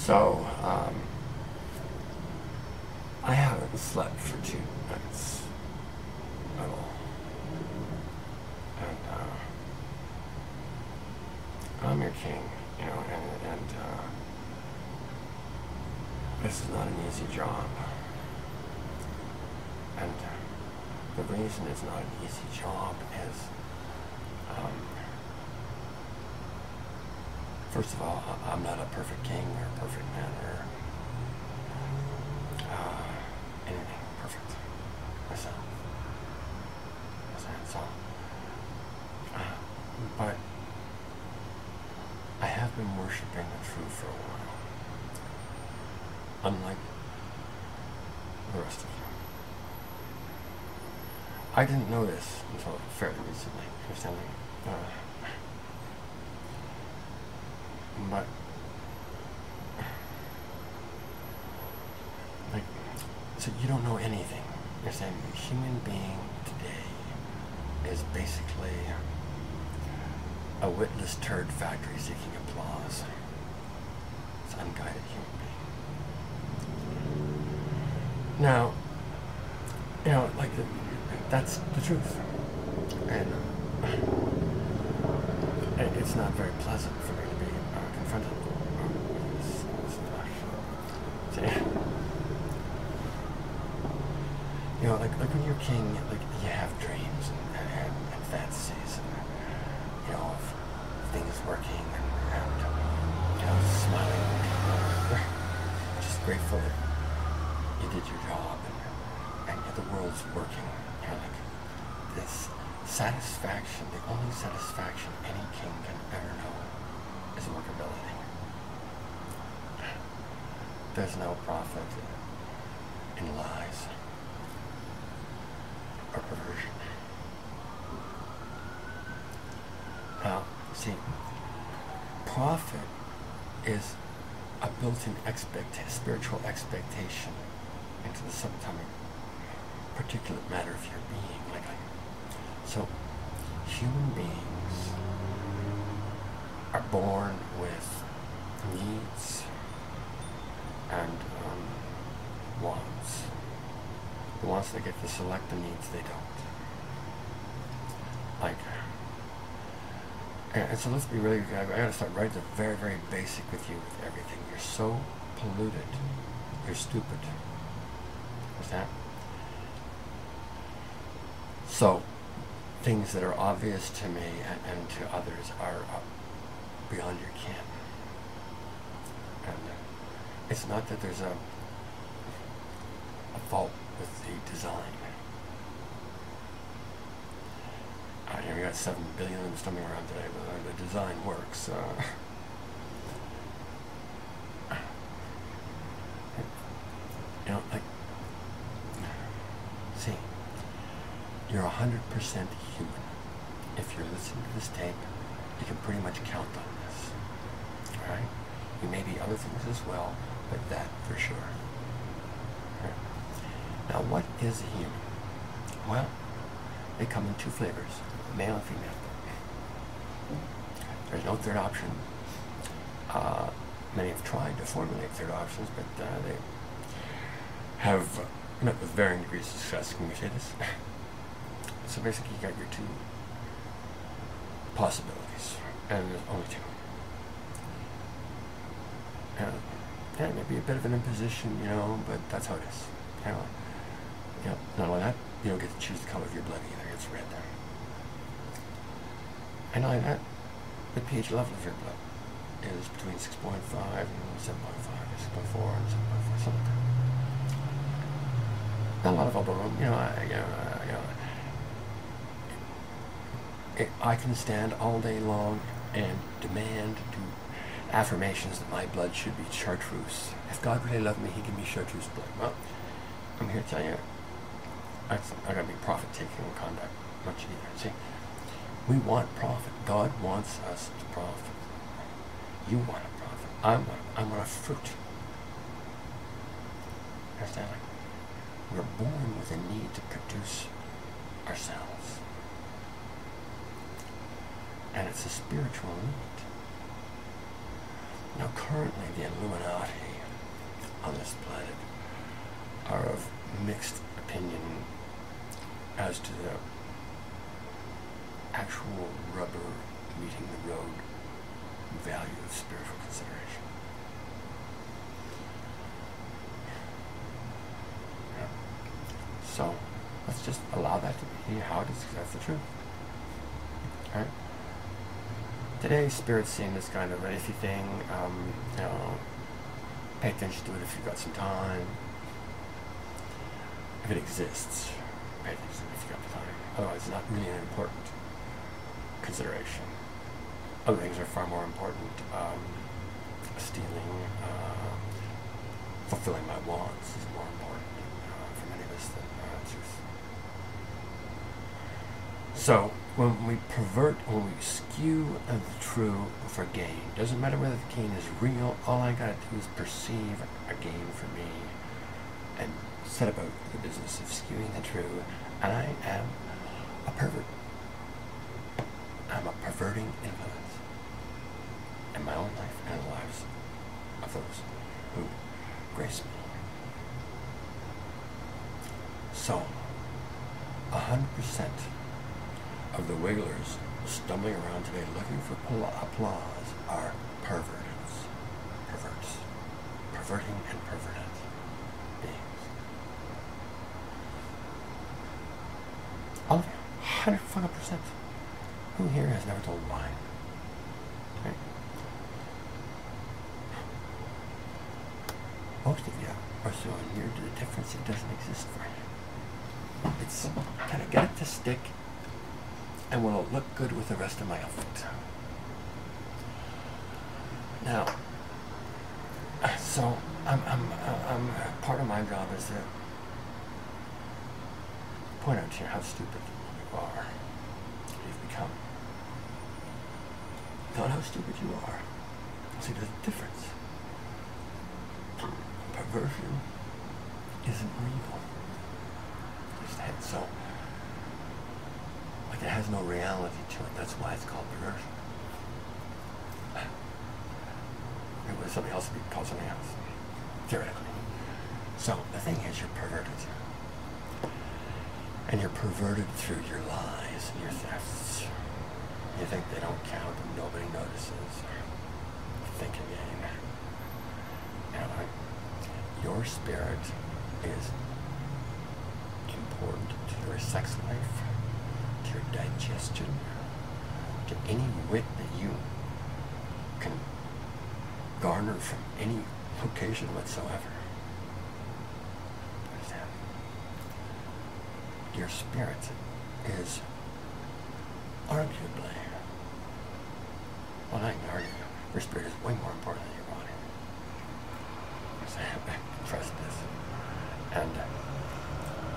So, I haven't slept for 2 nights at all. And, I'm your king, you know, and this is not an easy job. And the reason it's not an easy job is, first of all, I'm not a perfect king or a perfect man or anything perfect myself. So, but I have been worshiping the truth for a while, unlike the rest of you. I didn't know this until fairly recently, understand me? But, like, so you don't know anything. You're saying a human being today is basically a witless turd factory seeking applause. It's an unguided human being. Now, you know, like, that's the truth. And it's not very pleasant for me to be confronted with this. You know, like when you're king, like, you have dreams and fantasies, and, you know, of things working, and you know, smiling, just grateful that you did your job, and the world's working. You know, like, this satisfaction, the only satisfaction any king can ever know is workability. There's no profit in lies or perversion. Now, see, profit is a built-in spiritual expectation into the subatomic particulate matter of your being. So, human beings are born with needs and wants. The wants, they get to select, the needs they don't. Like, and so let's be really, I gotta start right at the very, very basic with you, with everything. You're so polluted, you're stupid. What's that? So, things that are obvious to me and to others are beyond your ken. And it's not that there's a fault with the design. You know, we got 7 billion of them stumbling around today, but the design works. You know, like, see, you're 100% human. If you're listening to this tape, you can pretty much count on this. Alright? You may be other things as well, but that for sure. Right. Now, what is a human? Well, they come in 2 flavors, male and female. There's no third option. Many have tried to formulate third options, but they have met with varying degrees of success. Can we say this? So basically, you got your 2 possibilities, and there's only 2. And yeah, it may be a bit of an imposition, you know, but that's how it is. You know, not only that, you don't get to choose the color of your blood either. It's red. And not only that, the pH level of your blood is between 6.5 and 7.5, or 6.4 and 7.4, something like that. Not a lot of elbow room, you know. I can stand all day long and demand affirmations that my blood should be chartreuse. If God really loved me, He'd give me chartreuse blood. Well, I'm here to tell you, that's not going to be profit-taking conduct much either. See, we want profit. God wants us to profit. You want a profit. I want a fruit. Understand? We're born with a need to produce ourselves. And it's a spiritual need. Now, currently, the Illuminati on this planet are of mixed opinion as to the actual rubber meeting the road value of spiritual consideration. Yeah. So let's just allow that to be how it is, because that's the truth. All right. Today, Spirit's seeing this kind of iffy thing. You know, pay attention to it if you've got some time. If it exists, pay attention if you've got the time. Otherwise, it's not really an important consideration. Other things are far more important. Stealing, fulfilling my wants is more important for many of us than truth. So, when we pervert, when we skew the true for gain, doesn't matter whether the gain is real, all I gotta do is perceive a gain for me and set about the business of skewing the true, and I am a pervert. I'm a perverting influence in my own life and the lives of those who grace me. So, 100% of the wigglers stumbling around today looking for applause are perverts. Perverts. Perverting and perverted beings. All of you, 100%. Who here has never told a lie? Right? Most of you are so inured to the difference it doesn't exist for you. It's, can I get it to stick? And will it look good with the rest of my outfit? Now, so I'm part of my job is to point out to you how stupid you are. You've become. Not how stupid you are. See, there's a difference. Perversion isn't real. It's that. So, like, it has no reality to it. That's why it's called perversion. It was something else, it'd be called something else, theoretically. So the thing is, you're perverted. And you're perverted through your lies and your thefts. You think they don't count and nobody notices. Think again. Now, your spirit is important to your sex life, to your digestion, to any wit that you can garner from any location whatsoever. Understand? Your spirit is arguably, well, I can argue, your spirit is way more important than your body. Trust this. And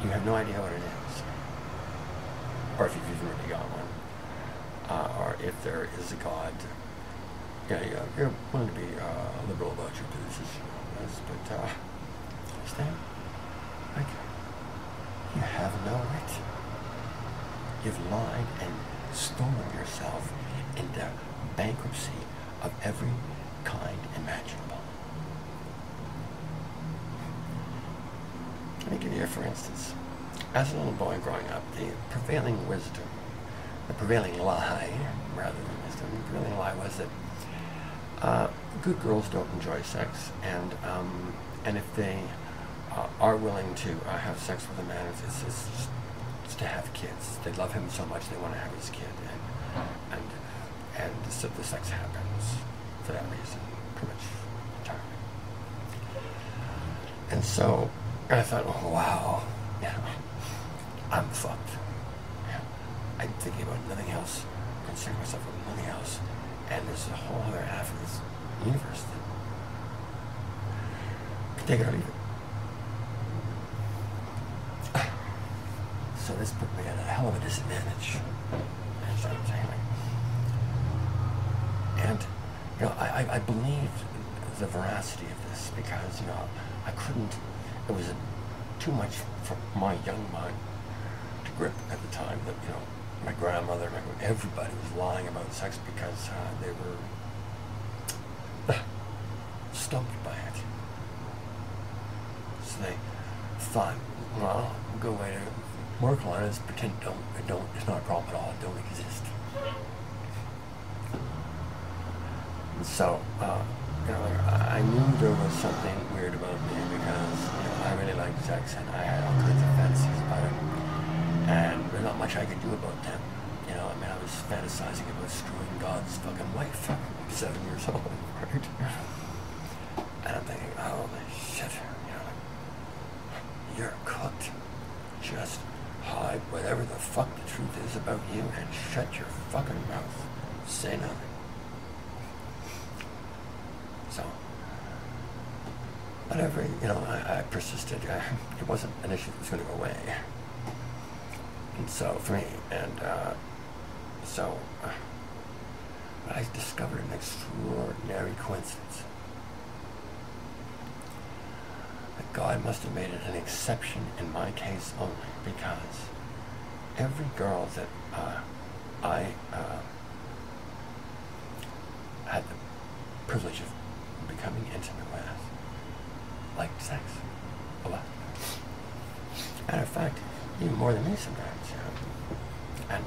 you have no idea what it is. Or if you've even really got one. Or if there is a God. Yeah, you're willing to be liberal about your position on this, but understand? Like, you have no wit. You've lied and stolen yourself into bankruptcy of every kind imaginable. Let me give you, for instance, as a little boy growing up, the prevailing wisdom, the prevailing lie, rather than wisdom, the prevailing lie was that good girls don't enjoy sex, and if they are willing to have sex with a man, it's to have kids. They love him so much they want to have his kid, and so the sex happens for that reason, pretty much entirely. And so I thought, oh wow, I'm fucked. I'm thinking about nothing else, considering myself with nothing else. And there's a whole other half of this universe that can take it or leave it. So this put me at a hell of a disadvantage. That's what I'm saying. And, I believed the veracity of this because, I couldn't, it was too much for my young mind to grip at the time that, my grandmother, everybody was lying about sex because they were stumped by it. So they thought, well, a good way to work on it is pretend it's not a problem at all, it don't exist. And so, you know, like, I knew there was something weird about me because, you know, I really liked sex and I had all kinds of fantasies about it. And there's not much I could do about them. You know, I mean, I was fantasizing about screwing God's fucking wife, 7 years old, right? And I'm thinking, holy shit, you know, like, you're cooked. Just hide whatever the fuck the truth is about you and shut your fucking mouth. Say nothing. So, whatever, you know, I persisted. It wasn't an issue that was going to go away. And so, for me, and I discovered an extraordinary coincidence. That God must have made it an exception in my case only, because every girl that I had the privilege of becoming intimate with liked sex a lot. Matter of fact, even more than me sometimes, you know. And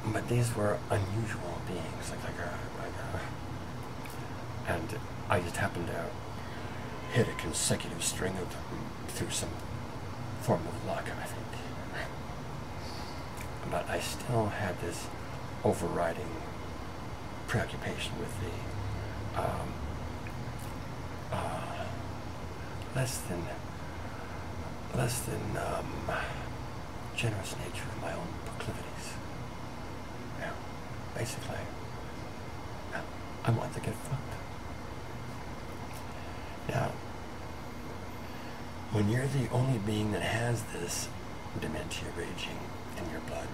but these were unusual beings, and I just happened to hit a consecutive string of them through some form of luck, I think. But I still had this overriding preoccupation with the less than generous nature of my own proclivities. Yeah, basically, yeah, I want to get fucked. Now, when you're the only being that has this dementia raging in your blood,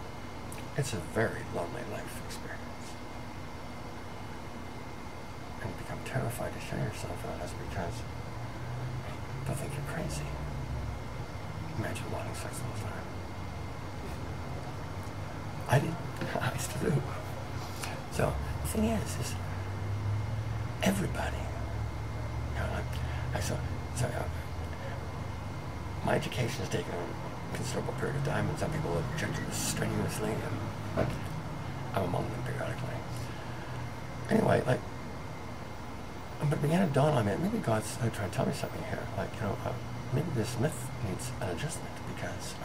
it's a very lonely life experience. And you become terrified to show yourself honest because they'll think you're crazy. Imagine wanting sex all the time. I did. I still do. So the thing is everybody, you know, my education has taken a considerable period of time, and some people have rejected this strenuously, and I'm among them periodically. Anyway, like, but it began to dawn on me, maybe God's trying to tell me something here. Like, you know, maybe this myth needs an adjustment, because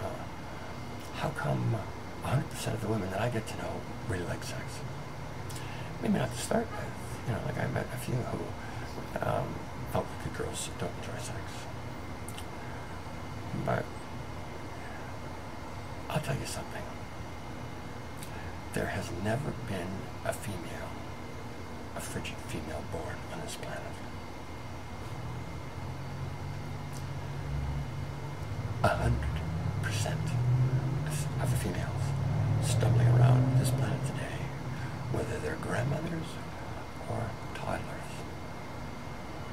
how come 100% of the women that I get to know really like sex? Maybe not to start with. You know, like I met a few who felt like good girls don't enjoy sex. But I'll tell you something. There has never been a frigid female born on this planet. A 100% of the females stumbling around this planet today, whether they're grandmothers or toddlers,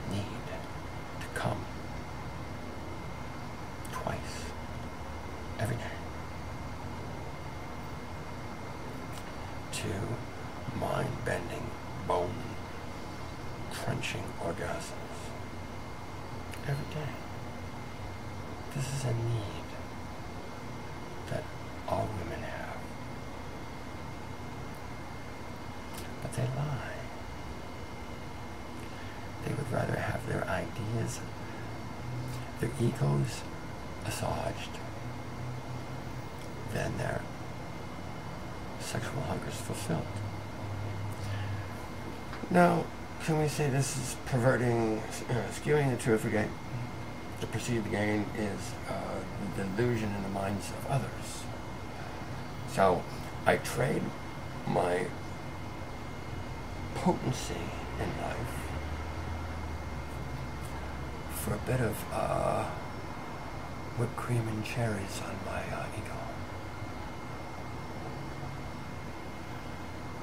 need to come twice every day. 2 mind-bending, bone-crunching orgasms every day. This is a need that all women have. But they lie. They would rather have their ideas, their egos massaged than their sexual hungers fulfilled. Now, can we say this is perverting, skewing the truth again? The perceived gain is the delusion in the minds of others. So I trade my potency in life for a bit of whipped cream and cherries on my ego.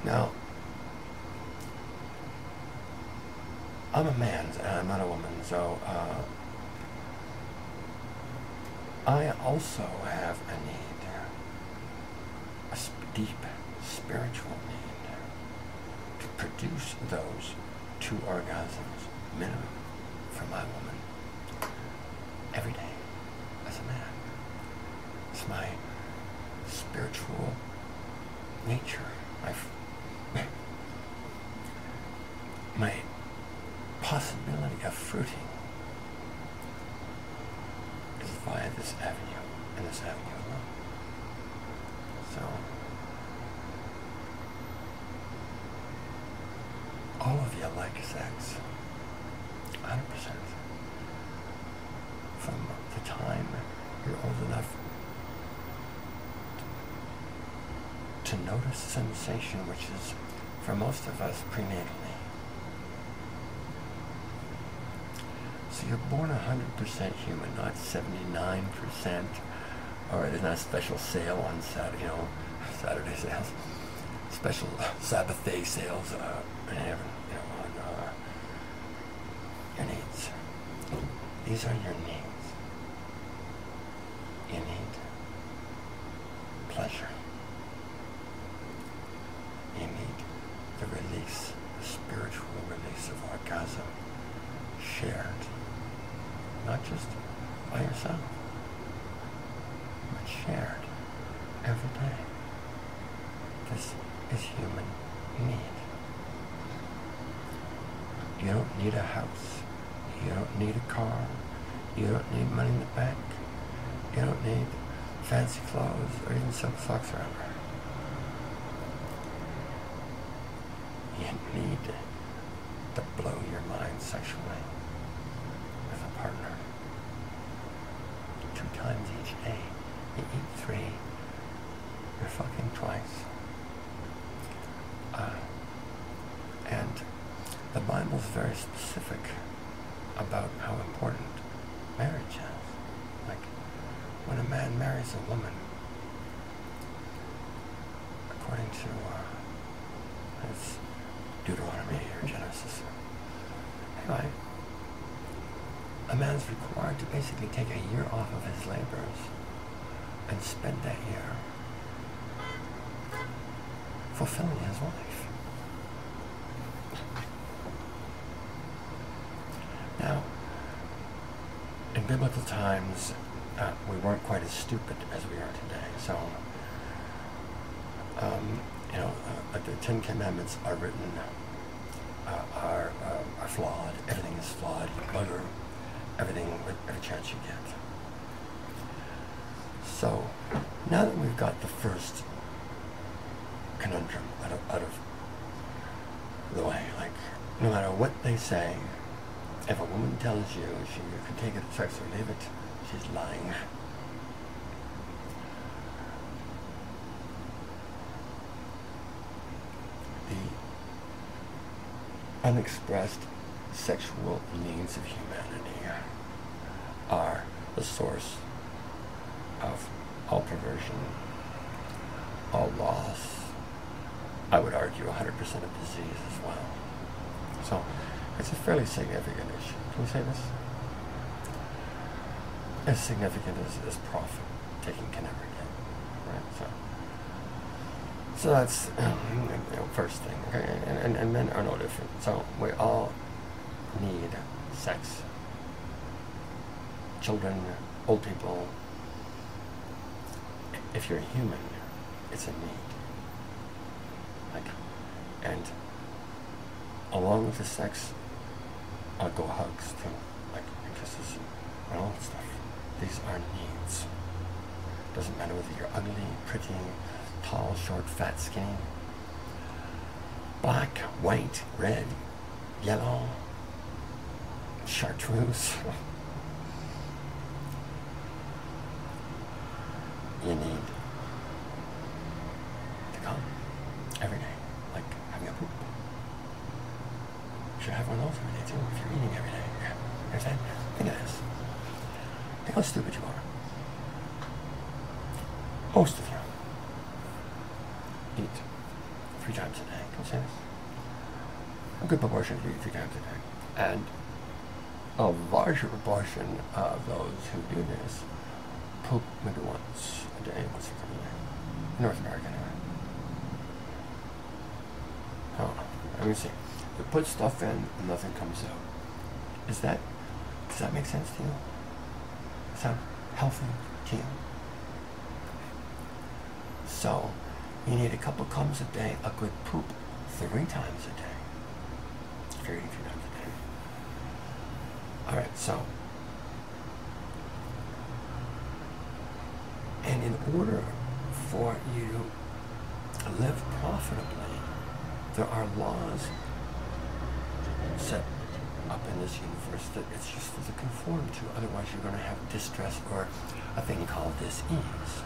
Now, I'm a man and I'm not a woman, so I also have a need, a deep spiritual need to produce those 2 orgasms minimum from my woman every day as a man. It's my spiritual nature. My possibility of fruiting is via this avenue, and this avenue alone. So, all of you like sex, 100%. From the time you're old enough to notice sensation, which is, for most of us, prenatally. So you're born 100% human, not 79%, or there's not a special sale on Saturday, Saturday sales, special Sabbath day sales, on your needs. These are your needs. You need pleasure. You need the release, the spiritual release of orgasm, shared, not just by yourself, but shared every day. This is human need. You don't need a house. You don't need a car. You don't need money in the bank. You don't need fancy clothes or even silk socks or ever. You need to blow your mind sexually with a partner 2 times each day. You eat 3. You're fucking twice. And the Bible's very specific about how important marriage is. Like, when a man marries a woman, according to it's Deuteronomy or Genesis, anyway, a man's required to basically take a year off of his labors and spend that year fulfilling his wife. Now, in biblical times, we weren't quite as stupid as we are today. So, like the 10 Commandments are written, are flawed. Everything is flawed. You bugger everything with every chance you get. So, now that we've got the first conundrum out of the way, like, no matter what they say, if a woman tells you she can take it, sex, or leave it, she's lying. The unexpressed sexual needs of humanity are the source of all perversion, all loss, I would argue 100% of disease as well. So, it's a fairly significant issue. Can we say this? As significant as profit taking can ever get, right? So that's first thing, okay? And men are no different. So we all need sex. Children, old people. If you're human, it's a need. And along with the sex, I'll go hugs too, like kisses and all that stuff. These are needs. Doesn't matter whether you're ugly, pretty, tall, short, fat, skinny, black, white, red, yellow, chartreuse. You need to come every day, like having a poop. You should have one of those every day too, if you're eating every day. You understand? Think of this. Think how stupid you are. Most of you eat 3 times a day. Can you say this? A good proportion of you eat 3 times a day. And a larger proportion of those who do this poop maybe once a day, once every day. In North America, anyway. Oh, let me see. You put stuff in and nothing comes out. Does that make sense to you? Does that healthy to you? So, you need a couple comes a day, a good poop 3 times a day. If you're eating 3 times a day. Alright, so. And in order for you to live profitably, there are laws set up in this universe that it's useful to conform to. Otherwise, you're going to have distress or a thing called dis-ease,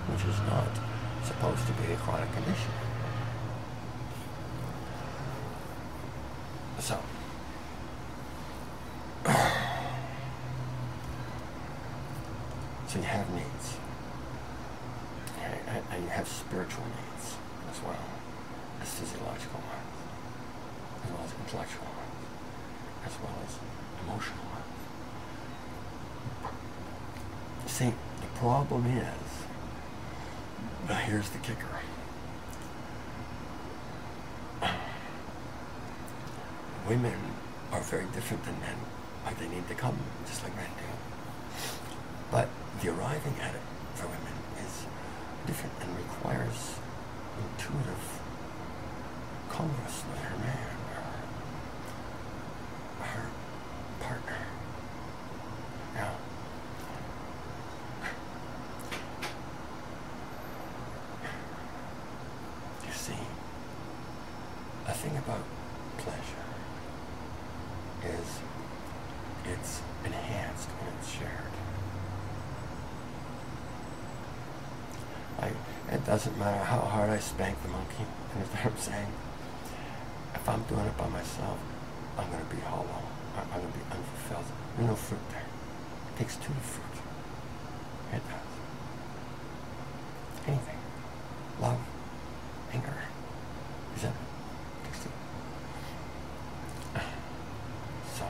which is not supposed to be a chronic condition. So, so you have needs, and you have spiritual needs as well as physiological ones, as well as intellectual ones, as well as emotional ones. See, the problem is, here's the kicker. Women are very different than men. Like, they need to come, just like men do. But the arriving at it for women is different and requires intuitive congress with her man or her partner. Now, you see, a thing about pleasure is it's enhanced when it's shared. It doesn't matter how hard I spank the monkey, you know what I'm saying? If I'm doing it by myself, I'm going to be hollow. I'm going to be unfulfilled. There's no fruit there. It takes 2 to fruit. It does. Anything. Love, anger, resentment. It takes 2. So,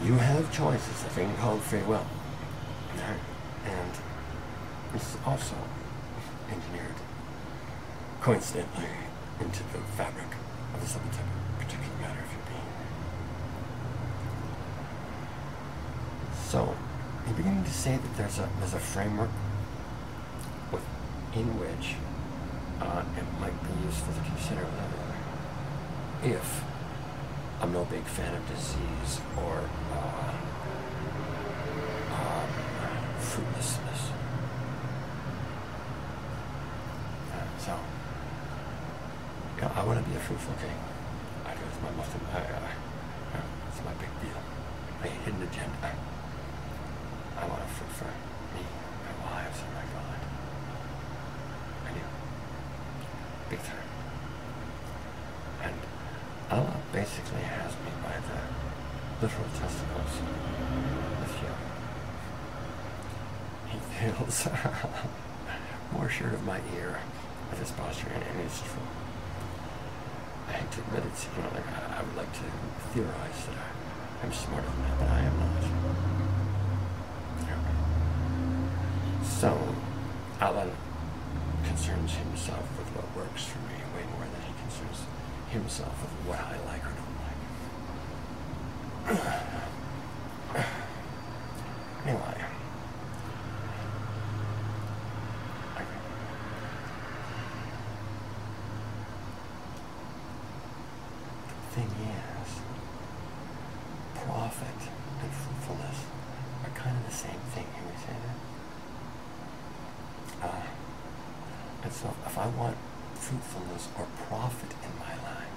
you have choices, a thing called free will. Right? And it's also engineered coincidentally into the fabric of the subatomic particular matter of your being. So, you're beginning to say that there's a framework in which it might be useful to consider whether, if I'm no big fan of disease or fruitlessness. So, you know, I want to be a fruitful king. I do. It's my muffin. It's my big deal. My hidden agenda. I want a fruit for me, my wives, and my God. I do. Big time. And Allah basically has me by the literal testicles with you. He feels more assured of my ear with his posture, and it's true. I hate to admit it, you know, like I would like to theorize that I'm smarter than that, but I am not. So, Allah concerns himself with what works for me way more than he concerns himself with what I like or don't like. Anyway. The thing is, profit and fruitfulness are kind of the same thing. Can we say that? And so if I want fruitfulness or profit in my life,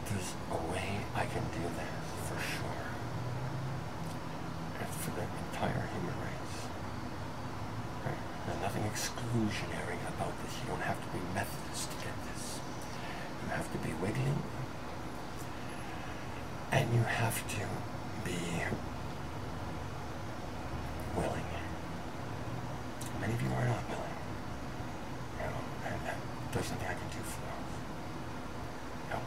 there's a way I can do that for sure. It's for the entire human race. Right? There's nothing exclusionary about this. You don't have to be Methodist to get this. You have to be wiggling, and you have to be willing. Many of you are not willing. You know, and there's nothing I can do for those. You know,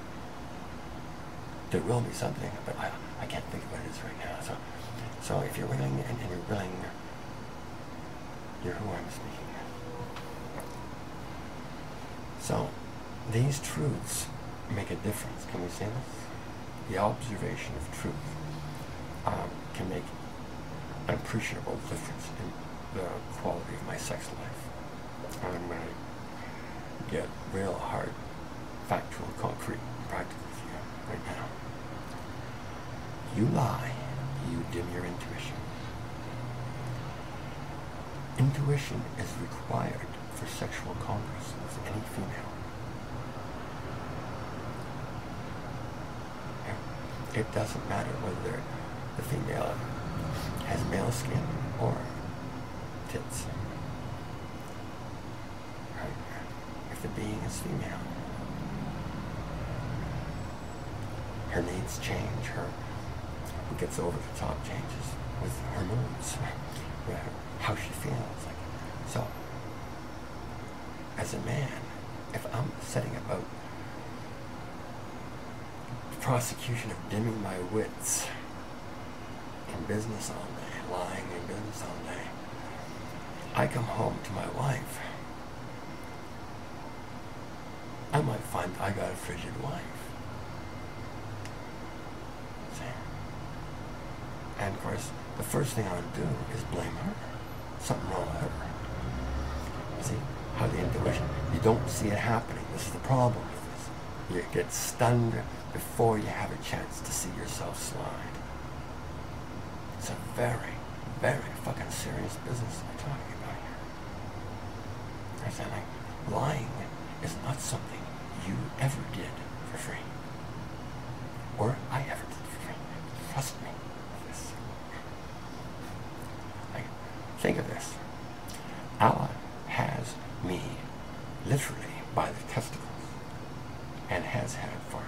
there will be something, but I can't think of what it is right now. So if you're willing and you're willing, you're who I'm speaking of. So these truths make a difference. Can we say this? The observation of truth can make an appreciable difference in the quality of my sex life. I'm going to get real hard, factual, concrete, practical with you right now. You lie, you dim your intuition. Intuition is required for sexual congress with any female. It doesn't matter whether the female has male skin or tits. Right? If the being is female, her needs change, her who gets over the top changes with her moods, how she feels. Like, so, as a man, if I'm setting about the prosecution of dimming my wits in business all day, lying in business all day, I come home to my wife, I might find I got a frigid wife. See? And of course, the first thing I would do is blame her. Something wrong with her. See how the intuition, you don't see it happening. This is the problem with this. You get stunned before you have a chance to see yourself slide. It's a very, very fucking serious business we're talking about here. Understand? Like, lying is not something you ever did for free. Or I ever did for free. Trust me with this. Like, think of this. Allah has me literally by the testicles and has had for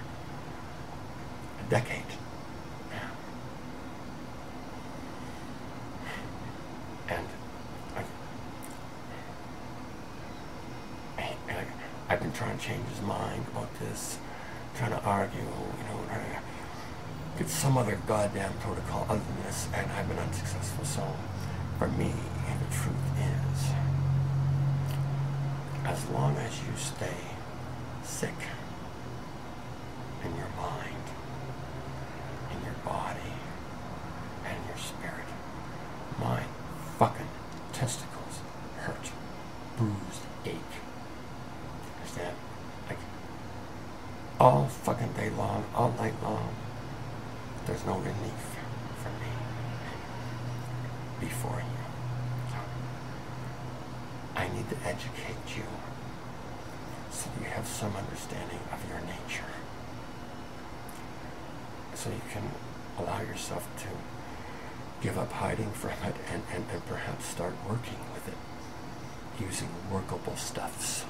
a decade now. And I've been trying to change his mind about this, trying to argue, trying to get some other goddamn protocol other than this, and I've been unsuccessful. So, for me, the truth is, as long as you stay sick in your mind, in your body, and in your spirit, my fucking testicles hurt, bruised, ache. Understand? Like, all fucking day long, all night long, there's no relief for me before you. I need to educate you so you have some understanding of your nature, so you can allow yourself to give up hiding from it and perhaps start working with it using workable stuffs.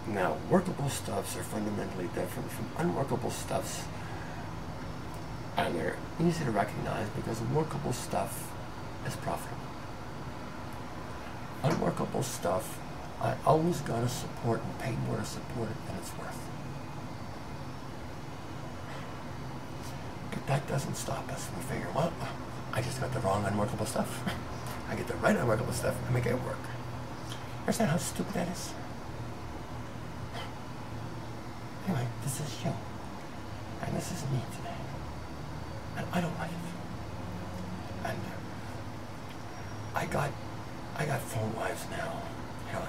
Now, workable stuffs are fundamentally different from unworkable stuffs, and they're easy to recognize because workable stuff is profitable. Unworkable stuff, I always gotta support and pay more to support it than it's worth. But that doesn't stop us from figuring, well, I just got the wrong unworkable stuff. I get the right unworkable stuff and make it work. Understand how stupid that is? Anyway, this is you. And this is me today. And I don't like it. And I got 4 wives now, and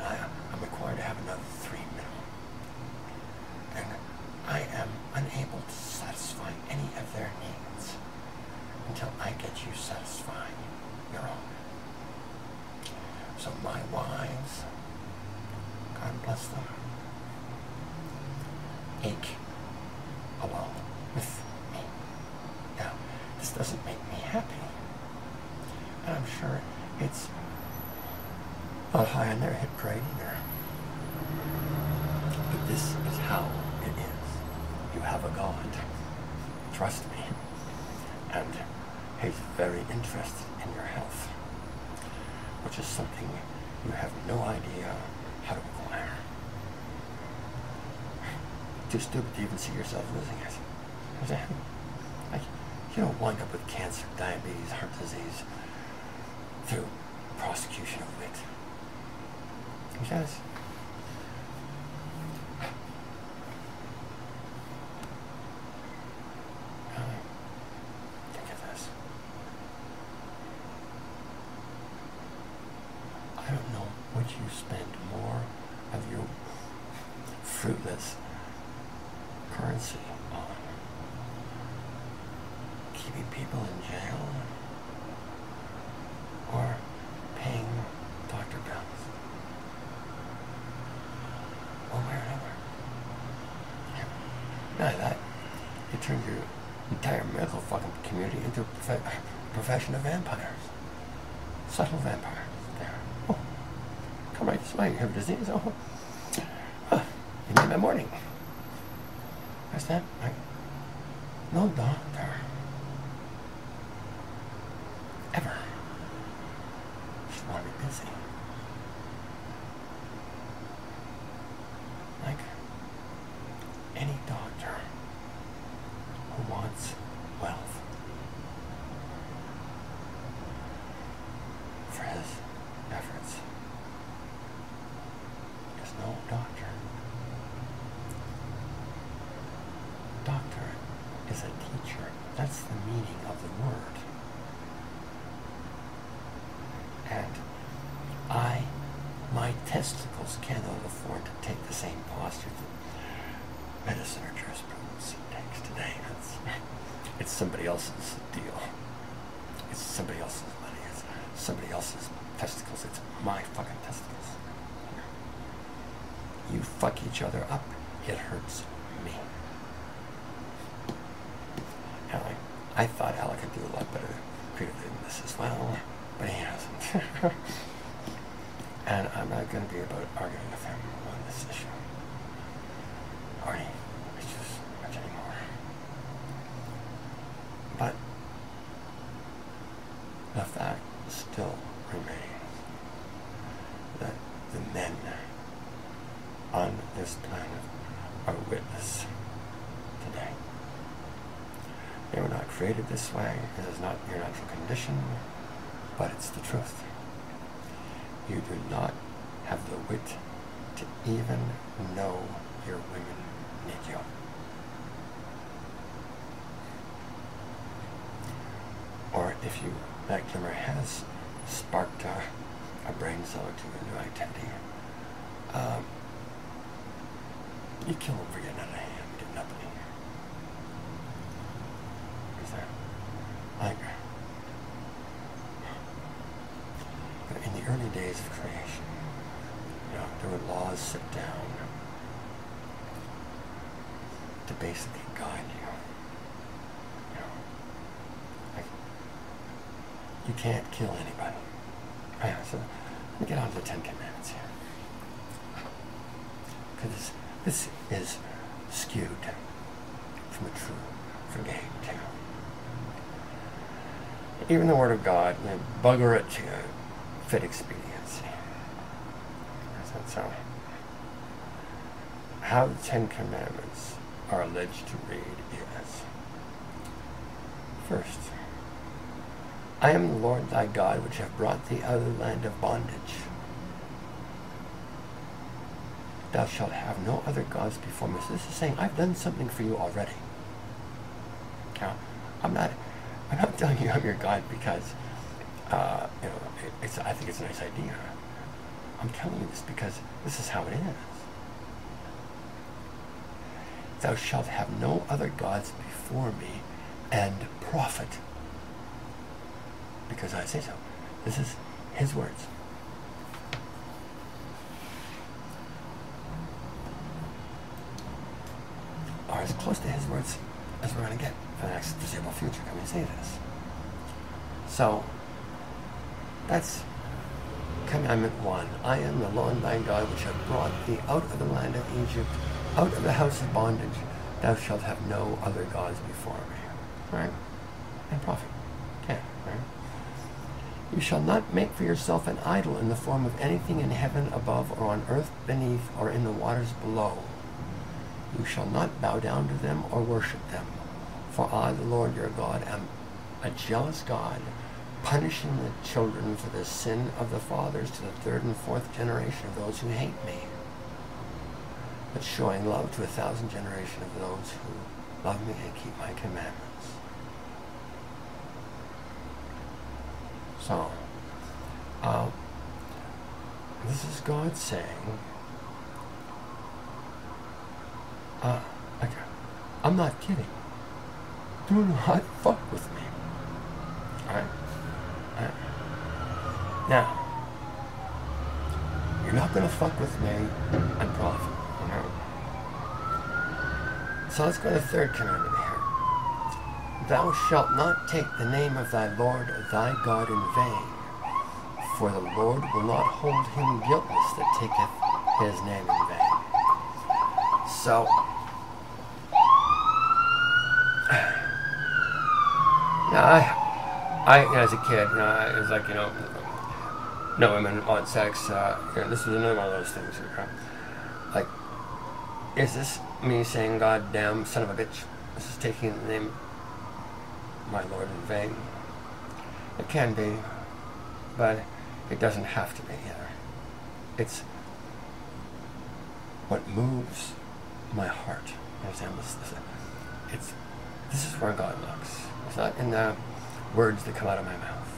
I'm required to have another 3 minimum. And I am unable to satisfy any of their needs until I get you satisfying your own. So my wives, God bless them, ache along with me. Now, this doesn't make me happy. And I'm sure it's not high on their hit parade either. But this is how it is. You have a God. Trust me. And he's very interested in your health, which is something you have no idea how to acquire. Too stupid to even see yourself losing it. Understand? Like, you don't wind up with cancer, diabetes, heart disease through prosecution of wit. Because would you spend more of your fruitless currency on? Keeping people in jail? Or paying doctor bills? One way or another. Not only that, you turned your entire medical fucking community into a profession of vampires. Subtle vampires. There. Oh, come right this way. You have a disease? Oh, you made my morning. What's that? No doctor ever should want to be busy. Like any doctor who wants wealth for his efforts is no doctor. Doctor is a teacher. That's the meaning of the word. And my testicles cannot afford to take the same posture that medicine or jurisprudence takes today. It's somebody else's deal. It's somebody else's money. It's somebody else's testicles. It's my fucking testicles. You fuck each other up, it hurts me. And I thought Alec could do a lot better creatively than this as well, but he hasn't. And I'm not going to be about arguing with him on this issue. Or any issues much anymore. But the fact still remains that the men on this planet are witness today. They were not created this way. It is not your natural condition, but it's the truth. You do not have the wit to even know your women need you. Or if that glimmer has sparked a brain cell or two into activity, you kill them for getting out of hand, getting up in here. Is there? Like, in the early days of creation, there were laws set down to basically guide you. Like, you can't kill anybody. Yeah, so let me get on to the 10 Commandments here. Because this is skewed from the true, from the too. Even the Word of God, bugger it to fit expediency. So, how the 10 Commandments are alleged to read is, first, I am the Lord thy God, which have brought thee out of the land of bondage. Thou shalt have no other gods before me. So this is saying, I've done something for you already. Now, I'm not telling you I'm your God because, I think it's a nice idea. I'm telling you this because this is how it is. Thou shalt have no other gods before me, and profit. Because I say so. This is his words. Are as close to his words as we're going to get for the next foreseeable future. Can we say this? So, that's Commandment 1. I am the Lord thy God, which have brought thee out of the land of Egypt, out of the house of bondage. Thou shalt have no other gods before me. Right? And profit. Okay, right? You shall not make for yourself an idol in the form of anything in heaven above, or on earth beneath, or in the waters below. You shall not bow down to them or worship them. For I, the Lord your God, am a jealous God, punishing the children for the sin of the fathers to the third and fourth generation of those who hate me, but showing love to 1,000 generations of those who love me and keep my commandments. So, This is God saying, okay, I'm not kidding. Do not fuck with me. Alright? Alright? Now, you're not going to fuck with me and profit. Alright? So let's go to the third commandment here. Thou shalt not take the name of thy Lord thy God in vain, for the Lord will not hold him guiltless that taketh his name in vain. So, now I as a kid, it was like, no women want sex. This was another one of those things. Like, is this me saying, God damn son of a bitch, this is taking the name of my Lord in vain? It can be, but it doesn't have to be either. It's what moves my heart. You understand this? This is where God looks. It's not in the words that come out of my mouth.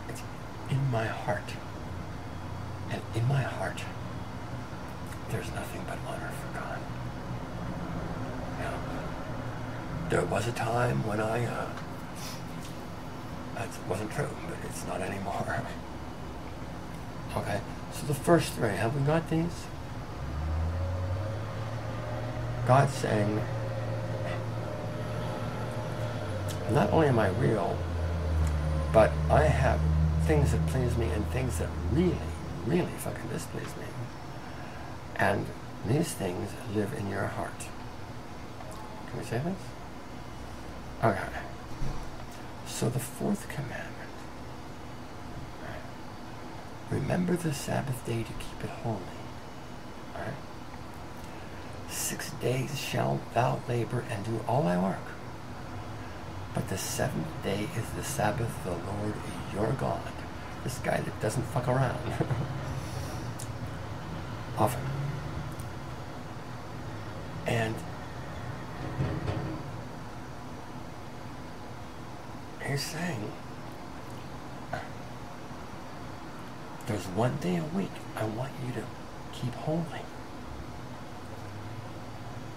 It's in my heart. And in my heart, there's nothing but honor for God. There was a time when that wasn't true, but it's not anymore. Okay, so the first three, have we got these? God's saying, not only am I real, but I have things that please me and things that really, really fucking displease me. And these things live in your heart. Can we say this? Okay. So the fourth commandment. Remember the Sabbath day to keep it holy. Alright? 6 days shalt thou labor and do all thy work. But the seventh day is the Sabbath of the Lord your God. This guy that doesn't fuck around. Often. And he's saying, there's one day a week I want you to keep holy.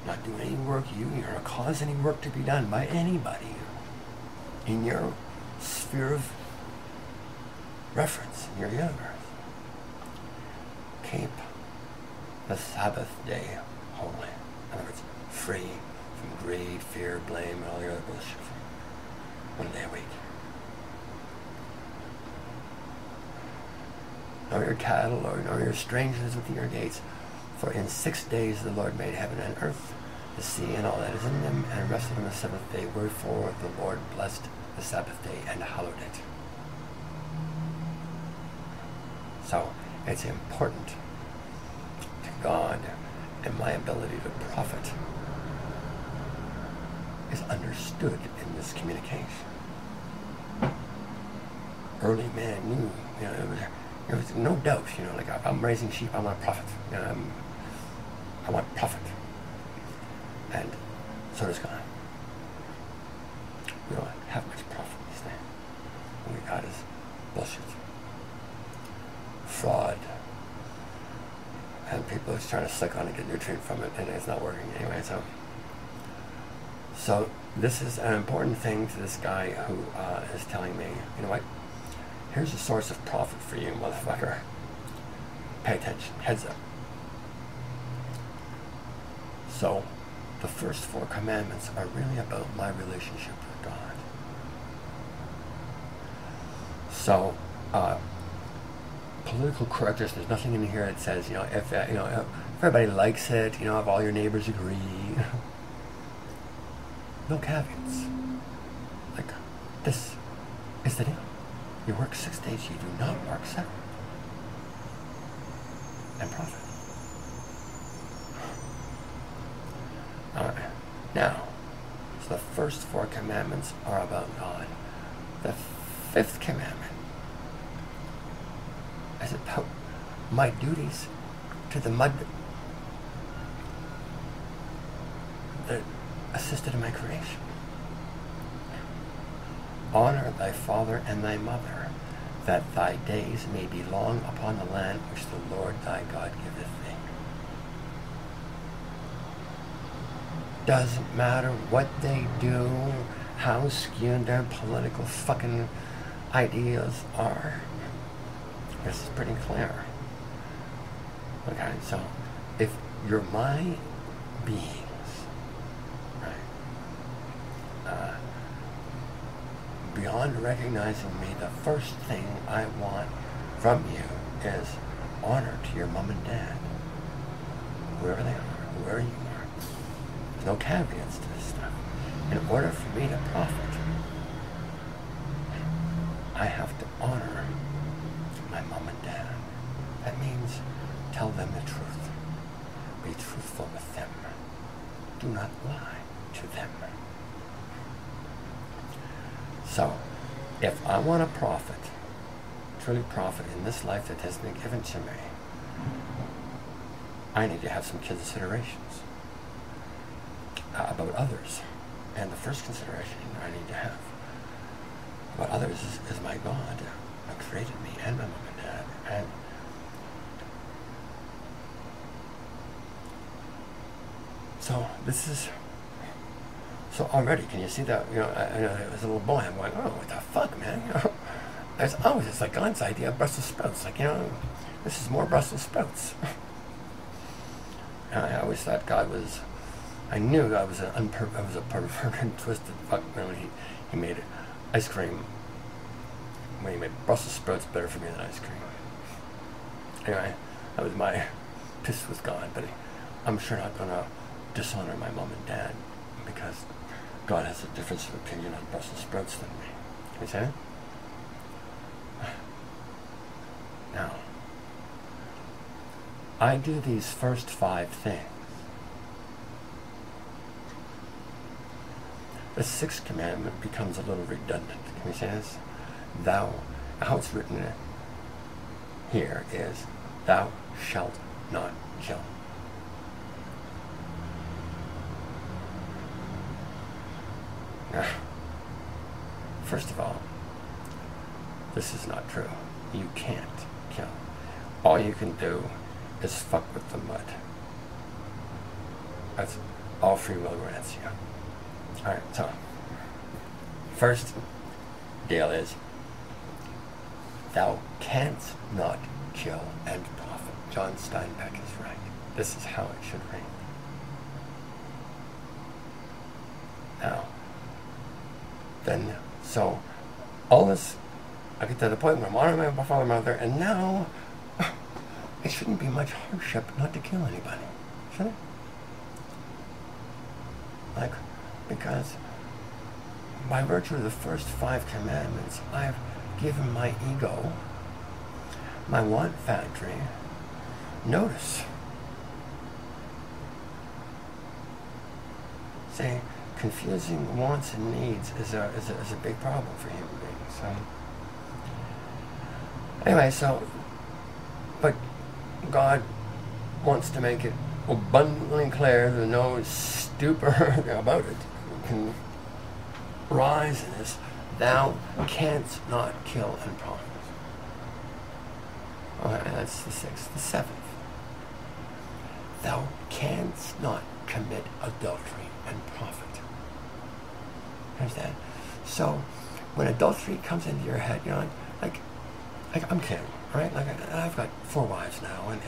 Not do any work you're going to cause any work to be done by anybody in your sphere of reference, in your universe. Keep the Sabbath day holy. In other words, free from greed, fear, blame, and all the other bullshit. 1 day a week. Nor your cattle, nor your strangers within your gates. For in 6 days the Lord made heaven and earth, the sea and all that is in them, and rested on the seventh day. Wherefore the Lord blessed the Sabbath day and hallowed it. So it's important to God, and my ability to profit is understood in this communication. Early man knew, there was no doubt, like if I'm raising sheep, I want profit. I want profit. And so does God. We don't have much profit these days. What we got is bullshit. Fraud. And people are trying to suck on and get nutrient from it, and it's not working anyway, So this is an important thing to this guy who is telling me, you know what? Here's a source of profit for you, motherfucker. Pay attention. Heads up. So, the first 4 commandments are really about my relationship with God. So, political correctness, there's nothing in here that says, if everybody likes it, if all your neighbors agree. No caveats. Like, this is the deal. You work 6 days, you do not work 7. And profit. Alright. Now, so the first 4 commandments are about God. The 5th commandment is about my duties to the mud that assisted in my creation. Honor thy father and thy mother, that thy days may be long upon the land which the Lord thy God giveth thee. Doesn't matter what they do, how skewed their political fucking ideas are. This is pretty clear. Okay, so if you're my beings, right, beyond recognizing me, the first thing I want from you is honor to your mom and dad, whoever they are, whoever you are. There's no caveats to this stuff. In order for me to profit, I have to honor my mom and dad. That means tell them the truth. Be truthful with them. Do not lie to them. So, if I want to profit, truly profit in this life that has been given to me, I need to have some considerations about others. And the first consideration I need to have about others is my God, who created me and my mom and dad. And so this is, so already, can you see that, as a little boy, I'm going, oh, what the fuck, man, there's always this, like, God's idea of Brussels sprouts, like, this is more Brussels sprouts. And I always thought God was, I knew God was a perverted, twisted fuck when he made ice cream, when he made Brussels sprouts better for me than ice cream. Anyway, that was my piss with God, but I'm sure not going to dishonor my mom and dad because God has a difference of opinion on Brussels sprouts than me. Can you say it? Now, I do these first 5 things. The 6th commandment becomes a little redundant. Can we say this? Thou, how it's written here is, thou shalt not kill. Now, first of all, this is not true. You can't kill. All you can do is fuck with the mud. That's all free will grants you. Alright, so first deal is thou canst not kill and profit. John Steinbeck is right. This is how it should read. Now, then, so all this, I get to the point where I'm honoring my father and mother, and now it shouldn't be much hardship not to kill anybody, should it? Like, because by virtue of the first 5 commandments, I've given my ego, my want factory, notice. See, confusing wants and needs is a big problem for human beings. So, anyway, but God wants to make it abundantly clear that no stupor about it can rise in this. Thou canst not kill and profit. Okay, that's the 6th. The 7th. Thou canst not commit adultery and profit. Understand? So, when adultery comes into your head, like I'm kidding, right? Like I've got 4 wives now, and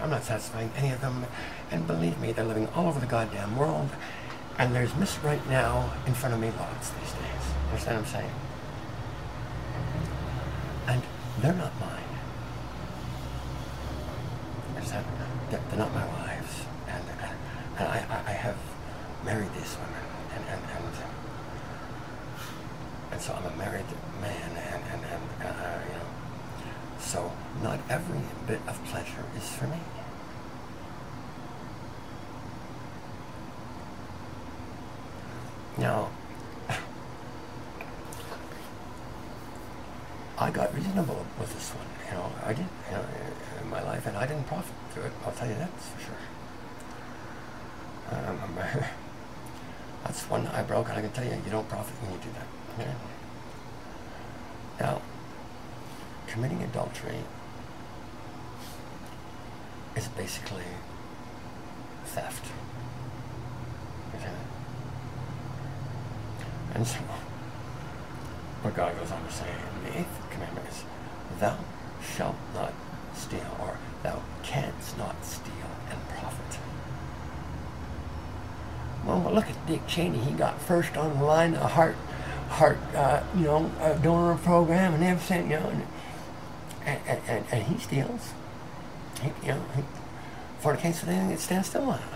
I'm not satisfying any of them. And believe me, they're living all over the goddamn world. And there's Miss Right Now in front of me lots these days. Understand what I'm saying? And they're not mine. Understand? They're not my wives. And I have married these women. And so I'm a married man. So not every bit of pleasure is for me. Now, I got reasonable with this one. I did, in my life, and I didn't profit through it. I'll tell you that for sure. That's one I broke, and I can tell you, you don't profit when you do that. Okay? Now, committing adultery is basically theft. Okay? And so, what God goes on to say in the 8th commandment is, thou shalt not steal, or thou canst not steal and profit. Well, look at Dick Cheney. He got first on the line, a heart, donor program and everything, and he steals. He fornicates with anything that stands still on him.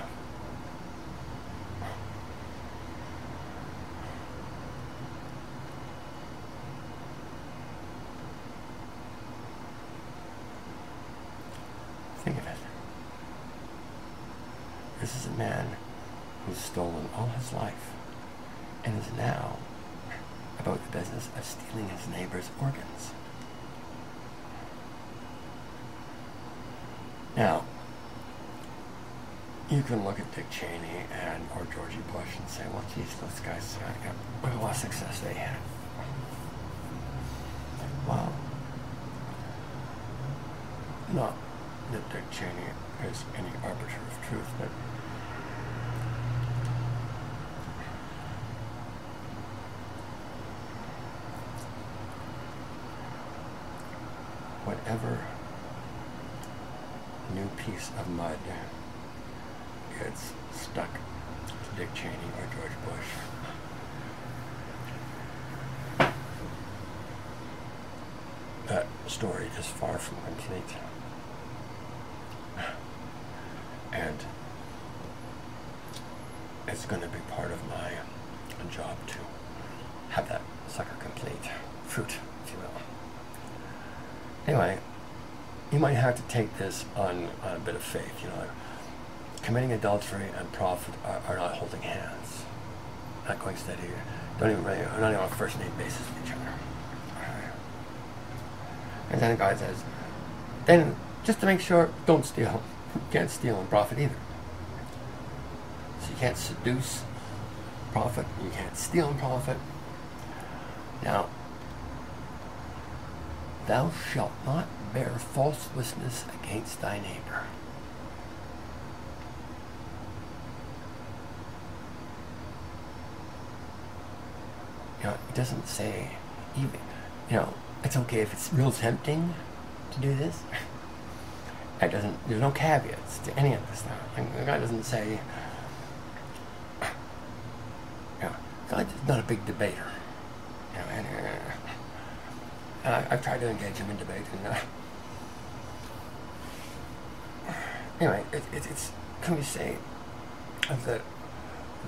Think of it. This is a man who's stolen all his life and is now about the business of stealing his neighbor's organs. Now, you can look at Dick Cheney or Georgie Bush and say, well, geez, those guys got a lot of success they had. Well, not that Dick Cheney is any arbiter of truth, but whatever new piece of mud gets stuck to Dick Cheney or George Bush, that story is far from complete. And it's going to be part of my job to have that sucker complete. Fruit, if you will. Anyway, you might have to take this on a bit of faith. Committing adultery and profit are not holding hands, not going steady. Are not even on a first name basis with each other. Right. And then God says, then just to make sure, don't steal. You can't steal and profit either. So you can't seduce profit. You can't steal and profit. Now, thou shalt not bear false witness against thy neighbor. It doesn't say even, it's okay if it's real tempting to do this. There's no caveats to any of this stuff. God doesn't say, God's not a big debater. And I've tried to engage him in debate, and anyway, it's can we say that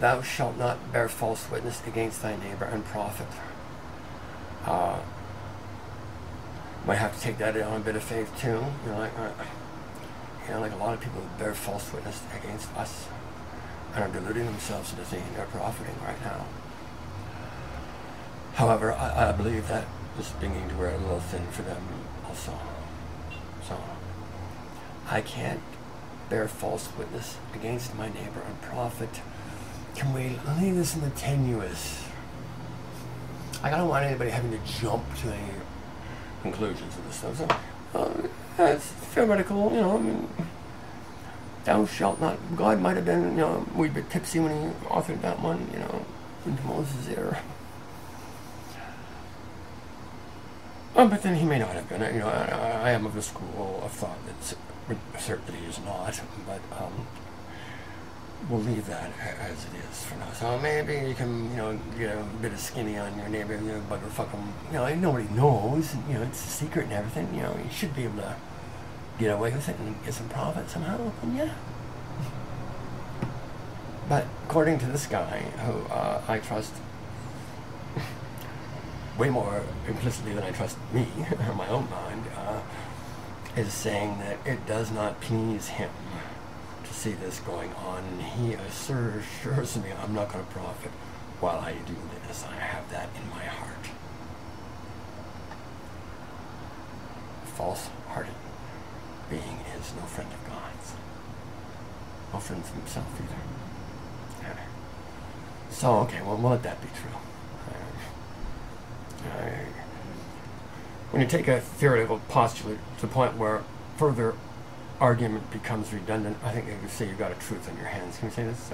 thou shalt not bear false witness against thy neighbor and profit? Might have to take that on a bit of faith too. Like a lot of people bear false witness against us and are deluding themselves into thinking they're profiting right now. However, I believe that is beginning to wear a little thin for them also. So, I can't bear false witness against my neighbor and profit. Can we leave this in the tenuous? I don't want anybody having to jump to any conclusions of this stuff. So, it's theoretical, thou shalt not. God might have been, a wee bit tipsy when he authored that one, into Moses' ear. But then he may not have been. I am of the school of thought that certainly is not, but we'll leave that as it is for now. So maybe you can, get a bit of skinny on your neighbor, bugger fuck him. Nobody knows. It's a secret and everything. You should be able to get away with it and get some profit somehow. And yeah. But according to this guy, who I trust way more implicitly than I trust me, or my own mind, is saying that it does not please him to see this going on. He assures me I'm not going to profit while I do this. I have that in my heart. False-hearted being is no friend of God's. No friend of himself either. So, okay, well, we'll let that be true. when you take a theoretical postulate to the point where further argument becomes redundant, I think you can say you've got a truth on your hands. Can we say this?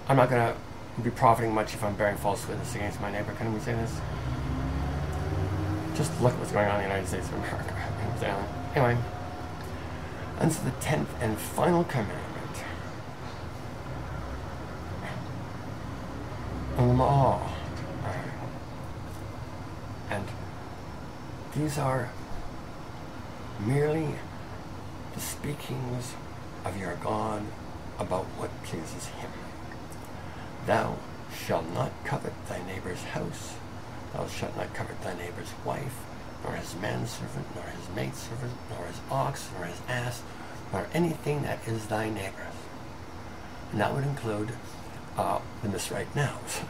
I'm not going to be profiting much if I'm bearing false witness against my neighbor. Can we say this? Just look at what's going on in the United States of America. Anyway, and so the 10th and final commandment. On them all. And these are merely the speakings of your God about what pleases him. Thou shalt not covet thy neighbor's house. Thou shalt not covet thy neighbor's wife, nor his manservant, nor his maidservant, nor his ox, nor his ass, nor anything that is thy neighbor's. And that would include the misright nows.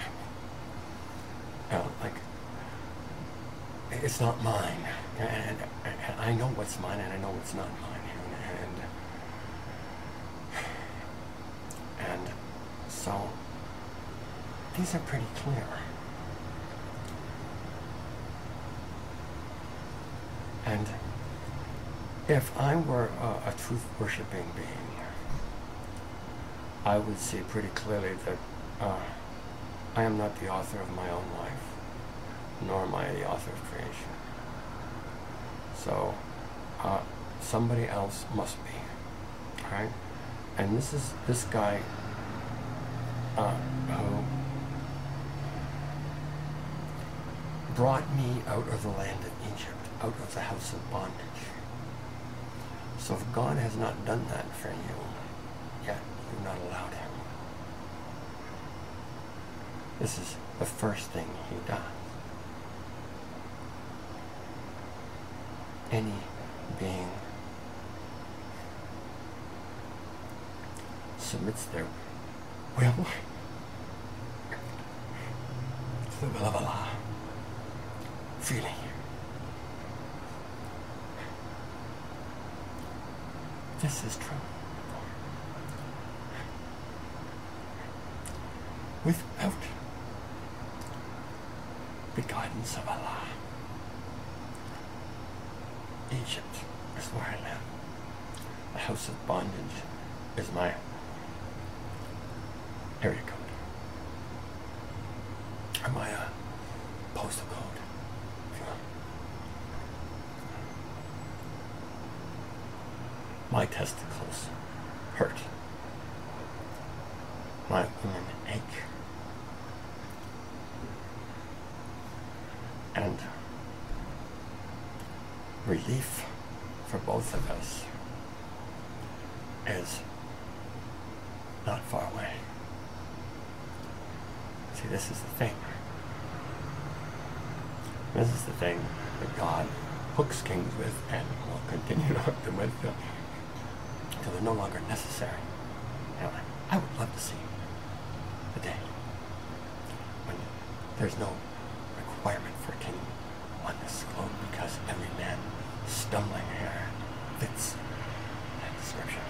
Like, it's not mine, and I know what's mine, and I know what's not mine, and so these are pretty clear. And if I were a truth-worshipping being, I would see pretty clearly that I am not the author of my own life, nor am I the author of creation. So somebody else must be, right? And this is this guy who brought me out of the land of Egypt, out of the house of bondage. So if God has not done that for you, yet you've not allowed him. This is the first thing he does. Any being submits their will to the will of Allah freely. This is true. Without the guidance of Allah, Egypt is where I live. The house of bondage is my area code. Or my postal code, if you will. My testicles hurt. My women ache. And relief for both of us is not far away. See, this is the thing. This is the thing that God hooks kings with and will continue to hook them with until they're no longer necessary. You know, I would love to see the day when there's no requirement for a king on this globe because every man stumbling here fits that description.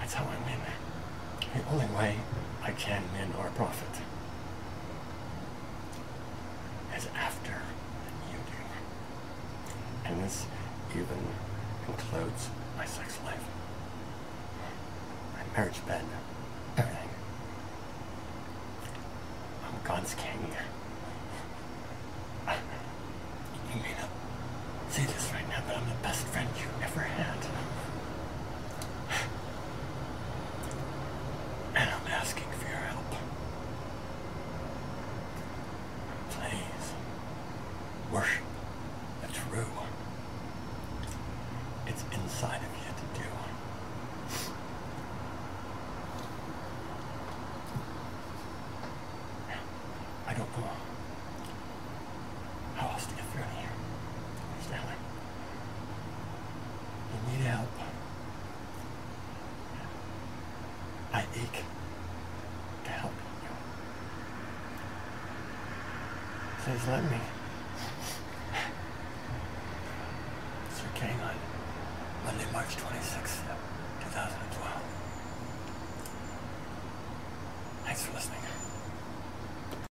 That's how I win. The only way I can win or profit is after you do. And this even includes my sex life, my marriage bed, everything. I'm God's king. You may not see this right now, but I'm the best friend you ever had. And I'm asking for your help. Please, worship the true. It's inside of you to do. I don't know how else to get through here. Understand me? You need help. I ache to help you. Please let me. Sir King on Monday, March 26th, 2012. Thanks for listening.